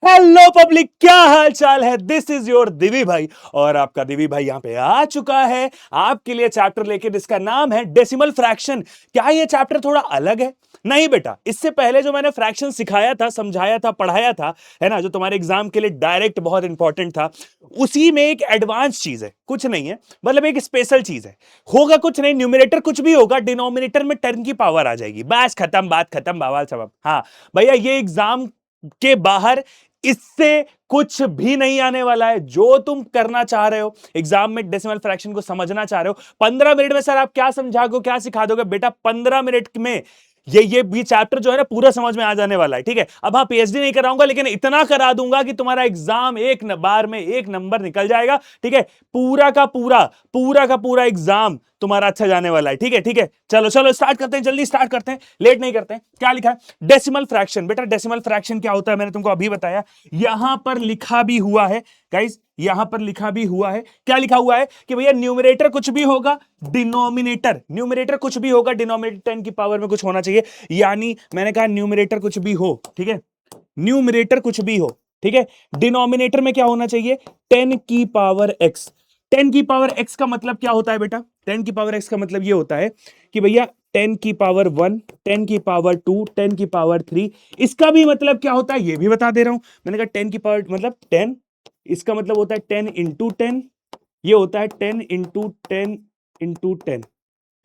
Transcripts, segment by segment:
Hello public, क्या हाल चाल है। दिस इज योर दिवी भाई और आपका दिवी भाई यहां पे आ चुका है आपके लिए चैप्टर लेके जिसका नाम है डेसिमल फ्रैक्शन। क्या ये चैप्टर थोड़ा अलग है? नहीं बेटा, इससे पहले जो मैंने फ्रैक्शन सिखाया था, समझाया था, पढ़ाया था, है ना, जो तुम्हारे एग्जाम के लिए डायरेक्ट बहुत इंपॉर्टेंट था, उसी में एक एडवांस चीज है, कुछ नहीं है, मतलब एक स्पेशल चीज है। होगा कुछ नहीं, न्यूमरेटर कुछ भी होगा, डिनोमिनेटर में 10 की पावर आ जाएगी, बस खत्म, बात खत्म, बवाल सबब। हाँ भैया, ये एग्जाम के बाहर इससे कुछ भी नहीं आने वाला है। जो तुम करना चाह रहे हो, एग्जाम में डेसिमल फ्रैक्शन को समझना चाह रहे हो, 15 मिनट में सर आप क्या समझाओगे, क्या सिखा दोगे बेटा? 15 मिनट में ये भी चैप्टर जो है ना पूरा समझ में आ जाने वाला है। ठीक है, अब हाँ पीएचडी नहीं कराऊंगा, लेकिन इतना करा दूंगा कि तुम्हारा एग्जाम एक बार में एक नंबर निकल जाएगा। ठीक है, पूरा का पूरा एग्जाम तुम्हारा अच्छा जाने वाला है। ठीक है ठीक है, चलो चलो स्टार्ट करते हैं, जल्दी स्टार्ट करते हैं, लेट नहीं करते हैं। क्या लिखा है? Decimal fraction. बेटा डेसिमल फ्रैक्शन क्या होता है मैंने तुमको अभी बताया, यहां पर लिखा भी हुआ है गाइस, यहां पर लिखा भी हुआ है। क्या लिखा हुआ है कि भैया न्यूमरेटर कुछ भी होगा, न्यूमरेटर कुछ भी होगा, डिनोमिनेटर 10 की पावर में कुछ होना चाहिए। यानी मैंने कहा न्यूमरेटर कुछ भी हो, ठीक है, न्यूमरेटर कुछ भी हो, ठीक है, डिनोमिनेटर में क्या होना चाहिए? 10 की पावर एक्स। 10 की पावर एक्स का मतलब क्या होता है बेटा? 10 की पावर एक्स का मतलब ये होता है कि भैया 10 की पावर 1, 10 की पावर 2, 10 की पावर 3। इसका भी मतलब क्या होता है ये भी बता दे रहा हूं। मैंने कहा 10 की पावर मतलब 10, इसका मतलब होता है 10 इंटू 10, ये होता है 10 इंटू 10 इंटू 10।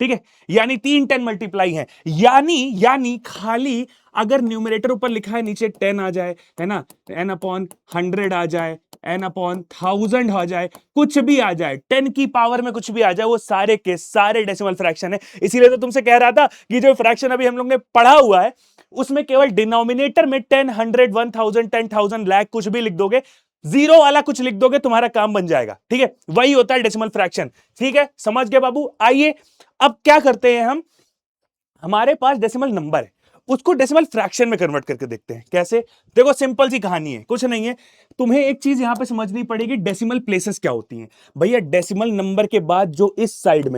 ठीक है, यानी 3 10 मल्टीप्लाई है। यानी खाली अगर न्यूमरेटर ऊपर लिखा है, नीचे 10 आ जाए, है ना, n अपॉन 100 आ जाए, n अपॉन 1000 आ जाए, कुछ भी आ जाए, 10 की पावर में कुछ भी आ जाए, वो सारे के सारे डेसिमल फ्रैक्शन है। इसीलिए तो तुमसे कह रहा था कि जो फ्रैक्शन अभी हम लोग ने पढ़ा हुआ है उसमें केवल डिनोमिनेटर में 10, 100, 1000, 10,000, लाख कुछ भी लिख दोगे, जीरो वाला कुछ लिख दोगे, तुम्हारा काम बन जाएगा। ठीक है, वही होता है डेसिमल फ्रैक्शन। ठीक है, समझ गए बाबू? आइए अब क्या करते हैं हम, हमारे पास डेसिमल नंबर है, उसको डेसिमल फ्रैक्शन में कन्वर्ट करके देखते हैं कैसे। देखो सिंपल सी कहानी है, कुछ नहीं है, तुम्हें एक चीज यहां पे समझनी पड़ेगी, डेसिमल प्लेसेस क्या होती हैं। भैया डेसिमल नंबर के बाद जो इस साइड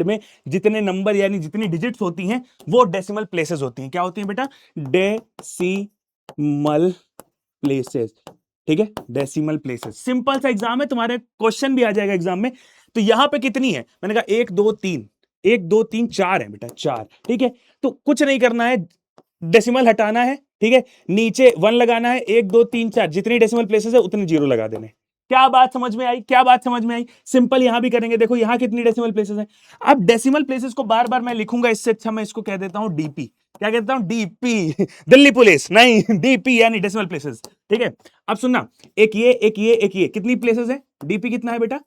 में जितने नंबर यानी जितनी डिजिट्स होती हैं वो डेसिमल प्लेसेस होती हैं। क्या होती हैं बेटा? Decimal places. ठीक है, डेसिमल प्लेसेस। सिंपल सा एग्जाम है, तुम्हारे क्वेश्चन भी आ जाएगा एग्जाम में। तो यहां पे कितनी है? मैंने कहा 1 2 3, 1 2 3 4 है बेटा, 4। ठीक है, तो कुछ नहीं करना है, डेसिमल हटाना है। ठीक है, नीचे 1 लगाना है, 1 2 3 4, जितनी डेसिमल प्लेसेस है उतने जीरो लगा देने। क्या बात समझ में आई? क्या बात समझ में आई? सिंपल यहां भी करेंगे। देखो यहां कितनी डेसिमल प्लेसेस है। अब डेसिमल प्लेसेस को बार बार मैं लिखूंगा, इससे अच्छा मैं इसको कह देता हूं डीपी। क्या कहता हूं? डीपी। दिल्ली पुलिस नहीं, डीपी यानी डेसिमल प्लेसेस। ठीक है, अब सुनना, एक ये एक ये एक ये, कितनी प्लेसेस है? डीपी कितना है बेटा?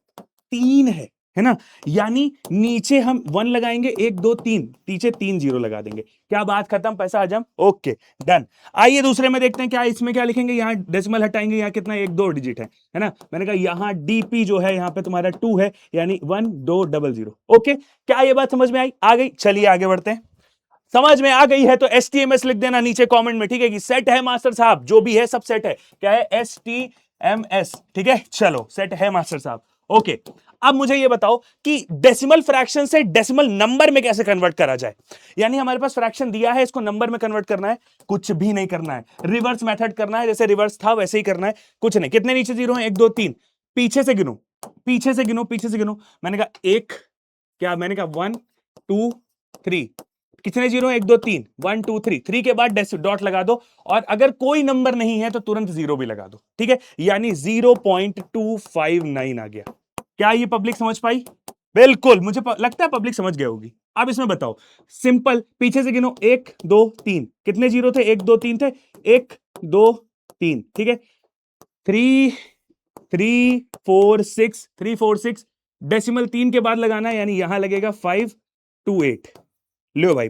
3 है ना। यानी नीचे हम 1 लगाएंगे, 1 2 3, नीचे 3 जीरो लगा देंगे। क्या बात खत्म, पैसा हजम, ओके डन। आइए दूसरे में देखते हैं क्या इसमें क्या लिखेंगे। यहां डेसिमल हटाएंगे, यहां कितना 1 2 डिजिट है ना। मैंने कहा यहां डीपी जो है यहां पे तुम्हारा 2 है, यानी 1 2 0 0। ओके, क्या ये बात समझ में आई? आ गई? चलिए आगे बढ़ते हैं। समझ में आ गई है तो एसटीएमएस लिख देना नीचे कमेंट में। ठीक है, कि सेट है मास्टर साहब, जो भी है सब सेट है। क्या है? एसटीएमएस। ठीक है, चलो सेट है मास्टर साहब। ओके, अब मुझे ये बताओ कि डेसिमल फ्रैक्शन से डेसिमल नंबर में कैसे कन्वर्ट करा जाए। यानी हमारे पास फ्रैक्शन दिया है, इसको नंबर में कन्वर्ट करना है, कुछ भी नहीं करना है, रिवर्स मेथड करना है, जैसे रिवर्स था वैसे ही करना है, कुछ नहीं। कितने नीचे जीरो हैं? 1 2 3, पीछे से गिनो, पीछे से गिनो, पीछे से गिनो। मैंने कहा एक, क्या मैंने कहा 1 2 3, कितने जीरो? 1 2 3, 1 2 3, 3 के बाद डॉट लगा दो, और अगर कोई नंबर नहीं है तो तुरंत जीरो भी लगा दो। ठीक है, यानी 0.259 आ गया। क्या ये पब्लिक समझ पाई? बिल्कुल, मुझे लगता है पब्लिक समझ गई होगी। अब इसमें बताओ, सिंपल, पीछे से गिनो, 1 2 3, कितने जीरो थे? 1 2 3 थे, 1 2 3। ठीक है, 3 3 4 6, 3 4 6, डेसिमल 3 के बाद लगाना है, यानी यहां लगेगा 5 2 8। लो भाई,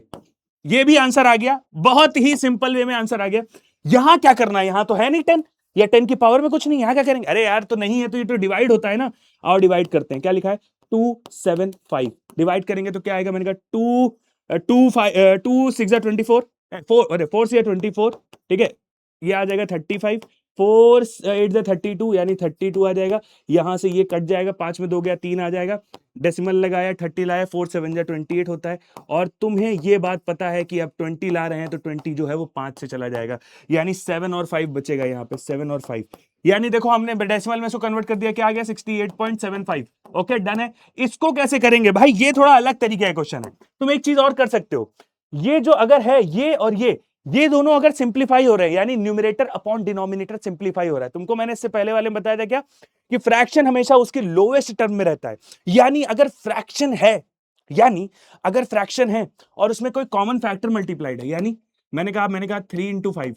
ये भी आंसर आ गया, बहुत ही सिंपल वे में आंसर आ गया। यहां क्या करना है? यहां तो है नहीं 10, या 10 की पावर में कुछ नहीं, यहां क्या करेंगे? अरे यार तो नहीं है तो ये तो डिवाइड होता है ना। और डिवाइड करते हैं, क्या लिखा है? 275। डिवाइड करेंगे तो क्या आएगा? मैंने कहा 2 6 24, 4 अरे 4 से 24। ठीक है, ये आ जाएगा 35, 4 8 32 यानी 32 आ जाएगा। यहां से ये कट जाएगा, 5 में 2 गया 3 आ जाएगा, डेसिमल लगाया 30 लाया, 4 7 28 होता है। और तुम्हें ये बात पता है कि अब 20 ला रहे हैं तो 20 जो है वो 5 से चला जाएगा, यानी 7 और 5 बचेगा यहाँ पे, 7 और 5। यानी देखो हमने डेसिमल में इसको कन्वर्ट कर दिया, क्या आ गया 68.75। ओके डन है। इसको कैसे करेंगे भाई, ये थोड़ा अलग तरीके का क्वेश्चन है। तुम एक चीज और कर सकते हो, ये जो अगर है ये और ये दोनों अगर सिंप्लीफाई हो रहे हैं, यानी न्यूमरेटर अपॉन डिनोमिनेटर सिंप्लीफाई हो रहा है। तुमको मैंने इससे पहले वाले में बताया था क्या कि फ्रैक्शन हमेशा उसके लोएस्ट टर्म में रहता है। यानी अगर फ्रैक्शन है और उसमें कोई कॉमन फैक्टर मल्टीप्लाइड है, यानी मैंने कहा 3 इंटू 5,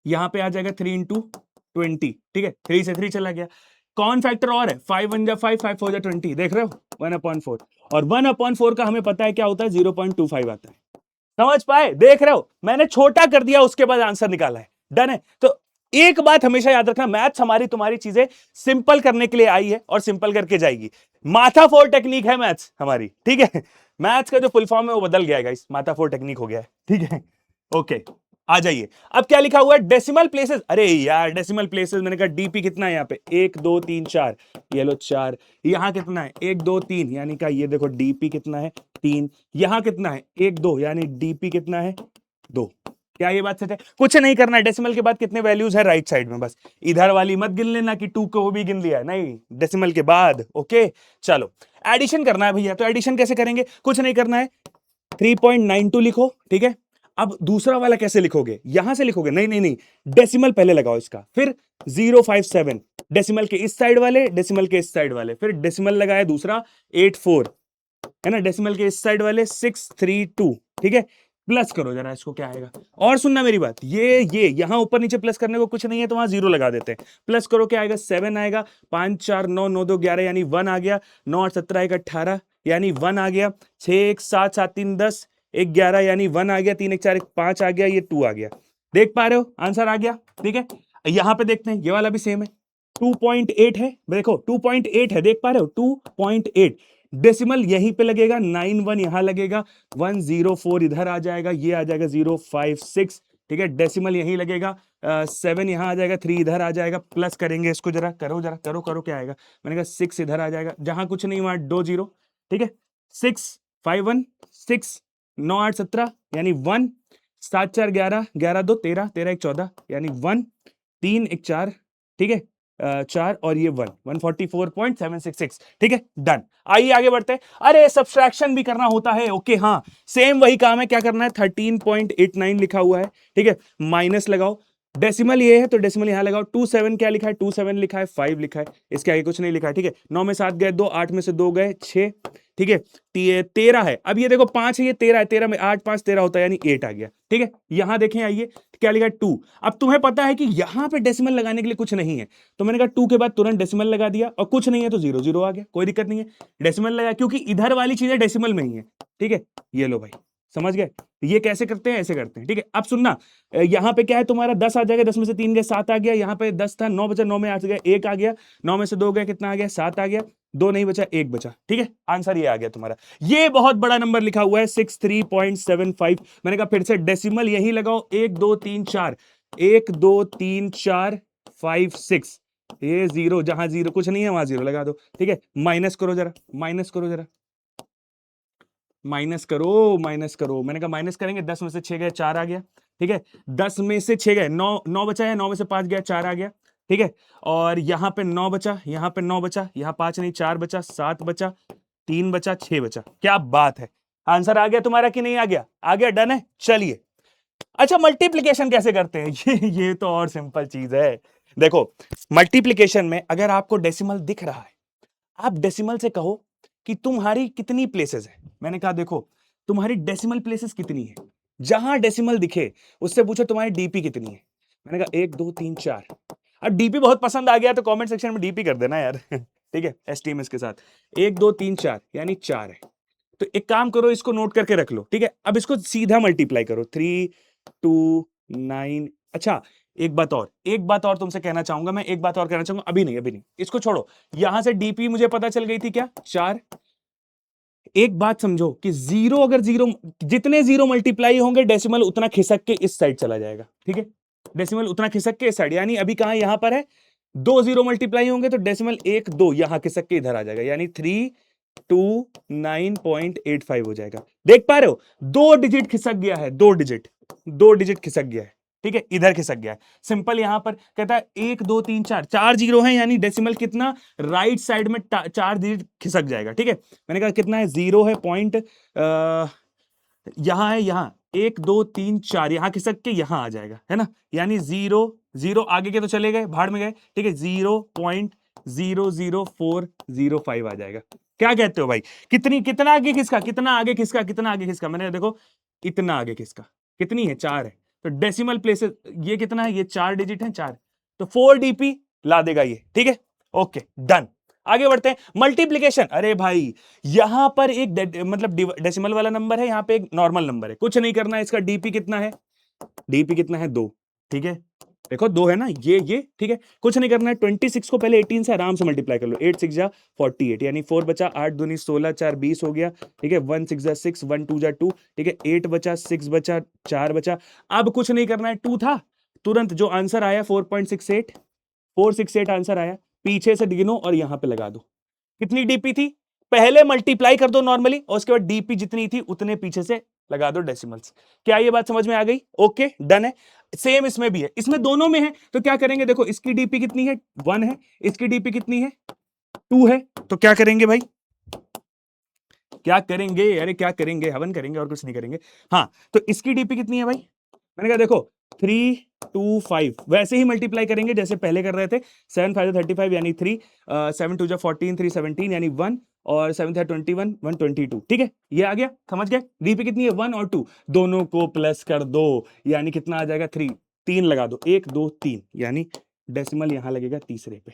यहां पे आ जाएगा 3 इंटू 20, ठीक है, 3 से 3 चला गया। कॉमन फैक्टर और है, 5 1 जा 5, 5 4 जा 20, देख रहे हो 1/4, और 1/4 का हमें पता है क्या होता है, 0.25 आता है। समझ पाए, देख रहे हो, मैंने छोटा कर दिया उसके बाद आंसर निकाला है। डन है। तो एक बात हमेशा याद रखना, मैथ्स हमारी तुम्हारी चीजें सिंपल करने के लिए आई है और सिंपल करके जाएगी। माथा फोर टेक्निक है मैथ्स हमारी, ठीक है। मैथ्स का जो फुल फॉर्म है वो बदल गया है गाइस, माथा फोर टेक्निक हो गया है, ठीक है। ओके आ जाइए, अब क्या लिखा हुआ है, डेसिमल प्लेसेस। अरे यार डेसिमल प्लेसेस, मैंने कहा डीपी कितना है यहाँ पे, 1 2 3 4, ये लो 4, यहां कितना है 1 2 3, यानी का ये देखो डीपी कितना है 3, यहां कितना है 1 2, यानी डीपी कितना है 2। क्या ये बात सच है? कुछ नहीं करना है, डेसिमल के बाद कितने वैल्यूज है राइट साइड में, बस इधर वाली मत गिन लेना कि 2 को भी गिन लिया है, नहीं, डेसिमल के बाद। ओके चलो एडिशन करना है भैया, तो एडिशन कैसे करेंगे, कुछ नहीं करना है, 3.92 लिखो, ठीक है। अब दूसरा वाला कैसे लिखोगे, यहां से लिखोगे, नहीं नहीं नहीं, डेसिमल पहले लगाओ इसका, फिर 057, डेसिमल के इस साइड वाले, डेसिमल के इस साइड वाले, फिर डेसिमल लगाया दूसरा 84, है ना, डेसिमल के इस साइड वाले 632, ठीक है। प्लस करो जरा इसको, क्या आएगा, और सुनना मेरी बात, ये यहां ऊपर नीचे प्लस करने को कुछ नहीं है तो वहां 0 लगा देते हैं। प्लस करो, क्या आएगा 7 आएगा, 5 4 9 9 2 11, यानी 1 आ गया, 9 8 17 1 18, यानी 1 आ गया, 6 1 7 7 3 10 1 11, यानी 1 आ गया, 3 1 4 1 5 आ गया, ये 2 आ गया। देख पा रहे हो, आंसर आ गया, ठीक है। यहां पे देखते हैं, ये वाला भी सेम है, 2.8 है, देखो 2.8 है, देख पा रहे हो 2.8, डेसिमल यहीं पे लगेगा, 91 यहां लगेगा, 104 इधर आ जाएगा, ये आ जाएगा 056, ठीक है, डेसिमल यहीं लगेगा, 7 यहां आ जाएगा, 3 इधर आ जाएगा, प्लस करेंगे इसको, जरा करो, जरा करो करो, क्या आएगा, मैंने कहा 6 इधर आ जाएगा, जहां कुछ नहीं वहां 2 0, ठीक है, 6 5 1 6 9 8 17, यानी 1 7 4 11 11 2 13 13 1 14, यानी 1 3 1 4, ठीक है, 4 और ये 144.766, ठीक है डन। आइए आगे बढ़ते हैं। अरे सब्सट्रैक्शन भी करना होता है, ओके हाँ, सेम वही काम है, क्या करना है, 13.89 लिखा हुआ है, ठीक है, माइनस लगाओ, डेसिमल ये है तो डेसिमल यहां लगाओ, 27 क्या लिखा है, 27 लिखा है, 5 लिखा है, इसके आगे कुछ नहीं लिखा है, ठीक है। 9 में 7 गए 2, 8 में से 2 गए 6, ठीक है, 13 है, अब ये देखो 5 है, ये 13 है, 13 में 8 5 13 होता है, यानी 8 आ गया, ठीक है। यहां देखें, आइए क्या लिखा है 2। अब तुम्हें पता है कि यहां पे डेसिमल लगाने के लिए कुछ नहीं है, तो मैंने कहा 2 के बाद तुरंत डेसिमल लगा दिया, और कुछ नहीं है तो 0 0 आ गया, कोई दिक्कत नहीं है, डेसिमल लगा, क्योंकि इधर वाली चीजें डेसिमल में ही है, ठीक है। ये लो भाई, समझ गए, ये कैसे करते हैं, ऐसे करते हैं, ठीक है। अब सुनना, यहां पे क्या है तुम्हारा 10 आ जाएगा, 10 में से 3 गए 7 आ गया, यहां पे 10 था, 9 बचा, 9 में 8 गया 1 आ गया, 9 में से 2 गए कितना आ गया 7 आ गया, 2 नहीं बचा 1 बचा, ठीक है। आंसर ये आ गया तुम्हारा, ये बहुत बड़ा नंबर लिखा हुआ है 63.75। मैंने कहा फिर से डेसिमल यही लगाओ, 1 2 3 4, 1 2 3 4 5 6, ये 0, जहां 0 कुछ नहीं है वहां 0 लगा दो, ठीक है। माइनस करो जरा, माइनस करो जरा, माइनस करो, माइनस करो, मैंने कहा माइनस करेंगे, 10 में से 6 गए 4 आ गया, ठीक है, 10 में से 6 गए 9, 9 बचा है, 9 में से 5 गया 4 आ गया, ठीक है। और यहां पे 9 बचा, यहां पे 9 बचा, यहां 5 नहीं 4 बचा, 7 बचा, 3 बचा, 6 बचा, क्या बात है, आंसर आ गया तुम्हारा कि नहीं आ गया, आ गया, डन है। चलिए अच्छा, मल्टीप्लीकेशन कैसे करते हैं, ये तो और सिंपल चीज है। देखो मल्टीप्लीकेशन में अगर आपको डेसिमल दिख रहा है, आप डेसिमल से कहो कि तुम्हारी कितनी प्लेसेस है, मैंने कहा देखो तुम्हारी डेसिमल प्लेसेस कितनी है, जहां डेसिमल दिखे उससे पूछो तुम्हारी डीपी कितनी है, मैंने कहा 1 2 3 4। अब डीपी बहुत पसंद आ गया तो कमेंट सेक्शन में डीपी कर देना यार, ठीक है, एसटीएमएस के साथ, 1 2 3 4 यानी 4 है। तो एक काम करो, इसको नोट करके रख लो, ठीक है। अब इसको सीधा मल्टीप्लाई करो, 3 2 9। अच्छा एक बात और तुमसे कहना चाहूंगा, मैं एक बात और कहना चाहूंगा, अभी नहीं, अभी नहीं, इसको छोड़ो। यहां से डीपी मुझे पता चल गई थी क्या, 4। एक बात समझो कि जीरो, अगर जीरो, जितने जीरो मल्टीप्लाई होंगे डेसिमल उतना खिसक के इस साइड चला जाएगा, ठीक है। डेसिमल उतना खिसक के इस साइड, यानी अभी कहां यहां पर है, 2 जीरो मल्टीप्लाई होंगे तो डेसिमल 1 2 यहां खिसक के इधर आ जाएगा, यानी 329.85 हो जाएगा। देख पा रहे हो, 2 डिजिट खिसक गया है, 2 डिजिट खिसक गया है, ठीक है, इधर खिसक गया है। सिंपल यहां पर कहता है 1 2 3 4, 4 जीरो है, यानी डेसिमल कितना राइट साइड में 4 डिजिट खिसक जाएगा, ठीक है। मैंने कहा कितना है, 0 है, पॉइंट यहां है, यहां 1 2 3 4 यहां खिसक के यहां आ जाएगा, है ना, यानी 0 0 आगे के तो चले गए, भाड़ में गए, ठीक है, 0.00405 आ जाएगा। क्या कहते हो भाई, कितना आगे खिसका, कितना आगे खिसका, मैंने देखो इतना आगे खिसका, कितनी है, 4 है, तो डेसिमल प्लेसेस ये कितना है, ये 4 डिजिट है, 4, तो 4 डीपी ला देगा ये, ठीक है, ओके डन। आगे बढ़ते हैं, मल्टीप्लीकेशन। अरे भाई यहां पर एक मतलब डेसिमल वाला नंबर है, यहां पे एक नॉर्मल नंबर है, कुछ नहीं करना है, इसका डीपी कितना है, डीपी कितना है, 2, ठीक है, देखो 2 है ना, ये ठीक है, कुछ नहीं करना है, 26 को पहले 18 से आराम से मल्टीप्लाई कर लो, 8 6 जा 48, यानी 4 बचा, 8 दूनी 16, 4 20 हो गया, ठीक है, 1 6 जा 6, 1 2 जा 2, ठीक है, 8 बचा, 6 बचा, 4 बचा, अब कुछ नहीं करना है, 2 था, तुरंत जो आंसर आया 4.68, 468 आंसर आया, पीछे से गिनो और यहां पे लगा दो, कितनी डीपी थी, पहले मल्टीप्लाई कर दो नॉर्मली और उसके बाद डीपी जितनी थी उतने पीछे से लगा दो डेसिमल्स। क्या ये बात समझ में आ गई, ओके डन है। सेम इसमें भी है, इसमें दोनों में है, तो क्या करेंगे, देखो इसकी डीपी कितनी है, 1 है, इसकी डीपी कितनी है, 2 है, तो क्या करेंगे भाई, क्या करेंगे, अरे क्या करेंगे, हवन करेंगे और कुछ नहीं करेंगे। हाँ तो इसकी डीपी कितनी है भाई, मैंने कहा देखो 3 2 5 वैसे ही मल्टीप्लाई करेंगे जैसे पहले कर रहे थे, 7 5 35 यानी 3, 7 2 14, 3 17 यानी 1, और 7 21 1 22, ठीक है, ये आ गया, समझ गए। डीपी कितनी है, 1 और 2, दोनों को प्लस कर दो, यानी कितना आ जाएगा, 3, 3 लगा दो, 1 2 3, यानी डेसिमल यहां लगेगा तीसरे पे,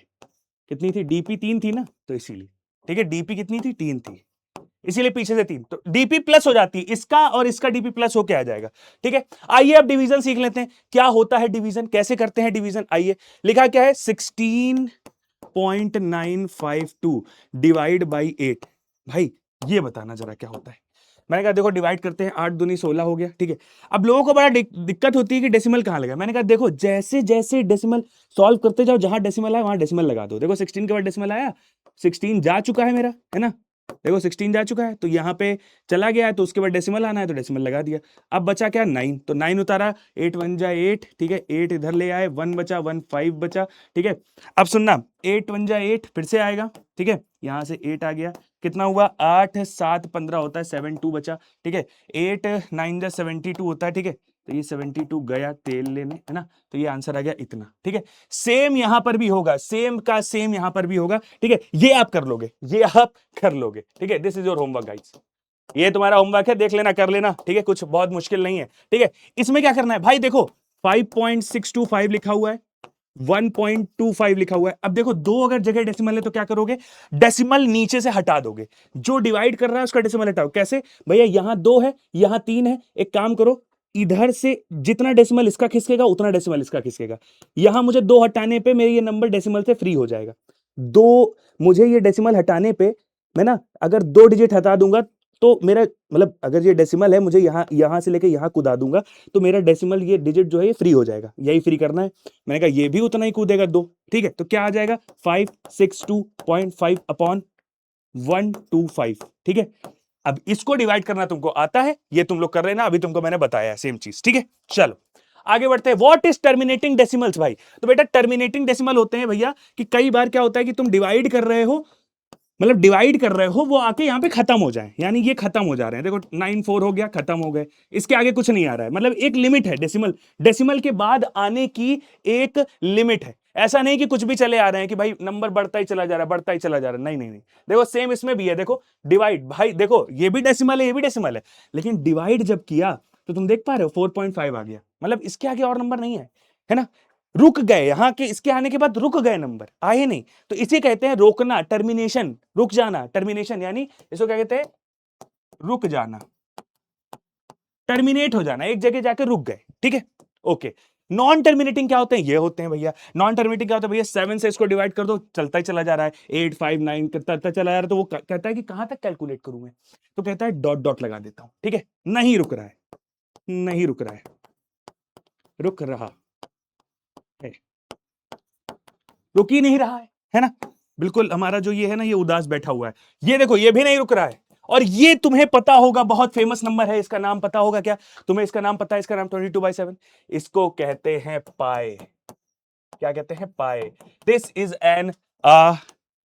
कितनी थी, डीपी 3 थी ना, तो इसीलिए, ठीक है, डीपी कितनी थी, 3 थी, इसीलिए पीछे से 3, तो डीपी प्लस हो जाती है, इसका और इसका डीपी प्लस होके आ जाएगा, ठीक है। आइए अब डिवीजन सीख लेते हैं, क्या होता है डिवीजन, कैसे करते हैं डिवीजन। आइए, लिखा क्या है, 16.952 डिवाइड बाई 8, भाई ये बताना जरा क्या होता है। मैंने कहा देखो डिवाइड करते हैं, 8 दूनी 16 हो गया, ठीक है। अब लोगों को बड़ा दिक्कत होती है कि डेसिमल कहां लगा, मैंने कहा देखो जैसे जैसे डेसिमल सॉल्व करते जाओ, जहां डेसिमल आया वहां डेसिमल लगा दो। देखो 16 के बाद डेसिमल आया, 16 जा चुका है मेरा, है ना, देखो 16 जा चुका है, तो यहां पे चला गया है, तो उसके बाद डेसिमल आना है, तो डेसिमल लगा दिया। अब बचा क्या, 9, तो 9 उतारा, 8 1 जा 8, ठीक है, 8 इधर ले आए, 1 बचा, 1 5 बचा, ठीक है। अब सुनना, 8 1 जा 8 फिर से आएगा, ठीक है, यहां से 8 आ गया, कितना हुआ, 8 7 15 होता है, 7 2 बचा, ठीक है, 8 9 जा 72 होता है, ठीक है, तो ये 72 गया तेल लेने, है ना, तो ये आंसर आ गया इतना, ठीक है। सेम यहां पर भी होगा, सेम का सेम यहां पर भी होगा, ठीक है, ये आप कर लोगे, ये आप कर लोगे, ठीक है, this is your homework guys, ये तुम्हारा होमवर्क है, देख लेना, कर लेना, ठीक है, कुछ बहुत मुश्किल नहीं है, ठीक है। इसमें क्या करना है भाई, देखो 5.625 लिखा हुआ है, 1.25 लिखा हुआ है, अब देखो दो अगर जगह डेसिमल है तो क्या करोगे, डेसिमल नीचे से हटा दोगे, जो डिवाइड कर रहा है उसका डेसिमल हटाओ, कैसे भैया, यहां 2 है, यहां 3 है, एक काम करो, इधर से जितना डेसिमल इसका खिसकेगा उतना डेसिमल इसका खिसकेगा, यहां मुझे 2 हटाने पे मेरे ये नंबर डेसिमल से फ्री हो जाएगा, 2 मुझे ये डेसिमल हटाने पे, मैं ना अगर 2 डिजिट हटा दूंगा तो मेरा मतलब अगर ये डेसिमल है, मुझे यहां से लेके यहां कूदा दूंगा तो मेरा डेसिमल ये डिजिट जो है ये फ्री हो जाएगा, यही फ्री करना है। मैंने कहा ये भी उतना ही कूदेगा 2, ठीक है, तो क्या आ जाएगा 562.5 अपॉन 125, ठीक है। अब इसको डिवाइड करना तुमको आता है, ये तुम लोग कर रहे हैं ना, अभी तुमको मैंने बताया सेम चीज, ठीक है। चलो आगे बढ़ते हैं, व्हाट इज टर्मिनेटिंग डेसिमल्स भाई, तो बेटा टर्मिनेटिंग डेसिमल होते हैं भैया कि कई बार क्या होता है कि तुम डिवाइड कर रहे हो, मतलब डिवाइड कर रहे हो, वो आके यहां पे खत्म हो जाए, यानी ये खत्म हो जा रहे हैं, देखो 9 4 हो गया, खत्म हो गए, इसके आगे कुछ नहीं आ रहा है, मतलब एक लिमिट है, डेसिमल डेसिमल के बाद आने की एक लिमिट है, ऐसा नहीं कि कुछ भी चले आ रहे हैं कि भाई नंबर बढ़ता ही चला जा रहा है, बढ़ता ही चला जा रहा है, नहीं नहीं नहीं, देखो सेम इसमें भी है, देखो डिवाइड, भाई देखो ये भी डेसिमल है, ये भी डेसिमल है, लेकिन डिवाइड जब किया तो तुम देख पा रहे हो 4.5 आ गया, मतलब इसके आगे और नंबर नहीं है ना, रुक गए, यहां के इसके आने के बाद रुक गए, नंबर आए नहीं, तो इसे कहते हैं रोकना, टर्मिनेशन, रुक जाना, टर्मिनेशन, यानी इसको क्या कहते हैं, रुक जाना, टर्मिनेट हो जाना, एक जगह जाकर रुक गए, ठीक है, ओके। नॉन टर्मिनेटिंग क्या होते हैं, ये होते हैं भैया, नॉन टर्मिनेटिंग क्या होता है भैया, 7 से इसको डिवाइड कर दो, चलता ही चला जा रहा है, 8 5 9 करता चला जा रहा है, तो वो कहता है कि कहां तक कैलकुलेट करूं मैं, तो कहता है डॉट डॉट लगा देता हूं, ठीक है, नहीं रुक रहा है, नहीं रुक रहा है, रुक रहा, है, रुक ही नहीं रहा है ना। बिल्कुल हमारा जो ये है ना, ये उदास बैठा हुआ है। ये देखो, ये भी नहीं रुक रहा है। और ये तुम्हें पता होगा, बहुत फेमस नंबर है, इसका नाम पता होगा क्या तुम्हें? इसका नाम पता है? इसका नाम 22/7। इसको कहते हैं पाए। क्या कहते हैं? पाए। दिस इज एन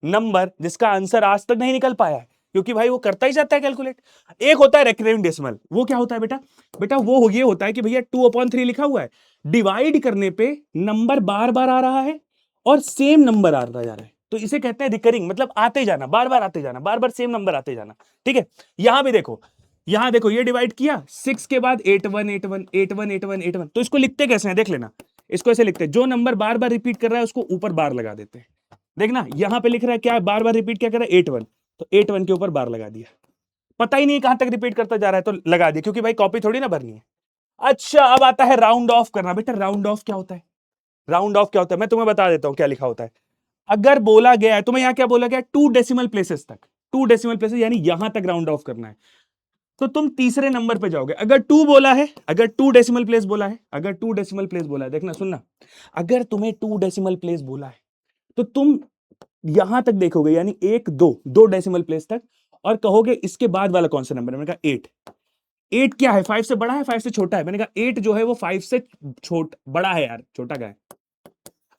नंबर जिसका आंसर आज तक नहीं निकल पाया है, क्योंकि भाई वो करता ही जाता है कैलकुलेट। एक होता है रेकरिंग डेसिमल, वो क्या होता है बेटा? बेटा वो ये होता है कि भैया 2/3 लिखा हुआ है, डिवाइड करने पे नंबर बार बार आ रहा है और सेम नंबर आता जा रहा है, तो इसे कहते हैं रिकरिंग, मतलब आते जाना, बार बार आते जाना, बार बार सेम नंबर आते जाना। ठीक है, यहां भी देखो, यहां देखो, ये डिवाइड किया 6 के बाद 81 81 81 81 81, तो इसको लिखते कैसे हैं देख लेना। इसको ऐसे लिखते हैं, जो नंबर बार बार रिपीट कर रहा है उसको ऊपर बार लगा देते हैं। देखना यहां पे लिख रहा है क्या, बार बार रिपीट क्या कर रहा है? 81, तो 81 के ऊपर बार लगा दिया। पता ही नहीं कहां तक रिपीट करता जा रहा है, तो लगा दिया, क्योंकि भाई कॉपी थोड़ी ना भरनी है। अच्छा, अब आता है राउंड ऑफ करना। बेटा राउंड ऑफ क्या होता है? राउंड ऑफ क्या होता है मैं तुम्हें बता देता हूं क्या लिखा होता है। अगर बोला गया है तुम्हें, यहां क्या बोला गया? 2 डेसिमल प्लेसेस तक, 2 डेसिमल प्लेसेस यानी यहां तक राउंड ऑफ करना है, तो तुम तीसरे नंबर पे जाओगे। अगर 2 बोला है, अगर 2 डेसिमल प्लेस बोला है, अगर 2 डेसिमल प्लेस बोला है, देखना सुनना, अगर तुम्हें 2 डेसिमल प्लेस बोला है तो तुम यहां तक देखोगे, यानी 1 2 2 डेसिमल प्लेस तक, और कहोगे इसके बाद वाला कौन सा नंबर है? मैंने कहा 8। 8 क्या है? 5 से बड़ा है, 5 से छोटा है? मैंने कहा 8 जो है वो 5 से बड़ा है यार, छोटा क्या है?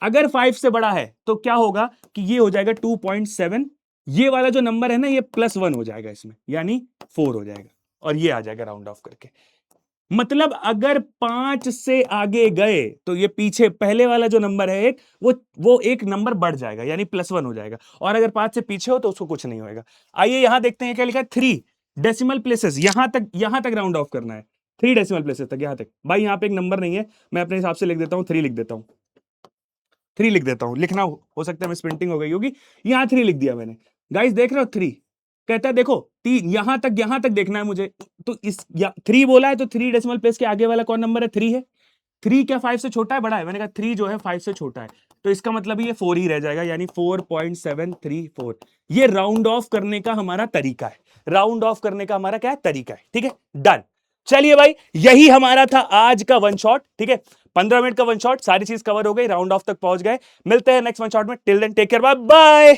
अगर 5 से बड़ा है तो क्या होगा कि ये हो जाएगा 2.7, ये वाला जो नंबर है ना, ये +1 हो जाएगा इसमें, यानी 4 हो जाएगा, और ये आ जाएगा राउंड ऑफ करके। मतलब अगर 5 से आगे गए तो ये पीछे पहले वाला जो नंबर है एक, वो एक नंबर बढ़ जाएगा, यानी +1 हो जाएगा, और अगर 5 से पीछे हो तो उसको कुछ नहीं होगा। आइए यहां देखते हैं क्या लिखा है। 3 डेसिमल प्लेसेस, यहां तक राउंड ऑफ करना है, 3 डेसिमल प्लेसेस तक, यहां तक। भाई यहां पे एक नंबर नहीं है, मैं अपने हिसाब से लिख देता हूं, 3 लिख देता हूं, 3 लिख देता हूं। लिखना हो सकता है मिसप्रिंटिंग हो गई होगी, यहां 3 लिख दिया मैंने। गाइस देख रहे हो 3? कहता है देखो 3, यहां तक देखना है मुझे, तो इस 3 बोला है, तो 3 डेसिमल प्लेस के आगे वाला कौन नंबर है? 3 है। 3 क्या 5 से छोटा है, बड़ा है? मैंने कहा 3 जो है 5 से छोटा है, तो इसका मतलब ये 4 ही रह जाएगा, यानी 4.734। ये राउंड ऑफ करने का हमारा तरीका है, राउंड ऑफ करने का हमारा क्या है? तरीका है। ठीक है, डन। चलिए भाई, यही हमारा था आज का वन शॉट। ठीक है, 15 मिनट का वन शॉट, सारी चीज कवर हो गई, राउंड ऑफ तक पहुंच गए। मिलते हैं नेक्स्ट वन शॉट में, till then take care, bye bye.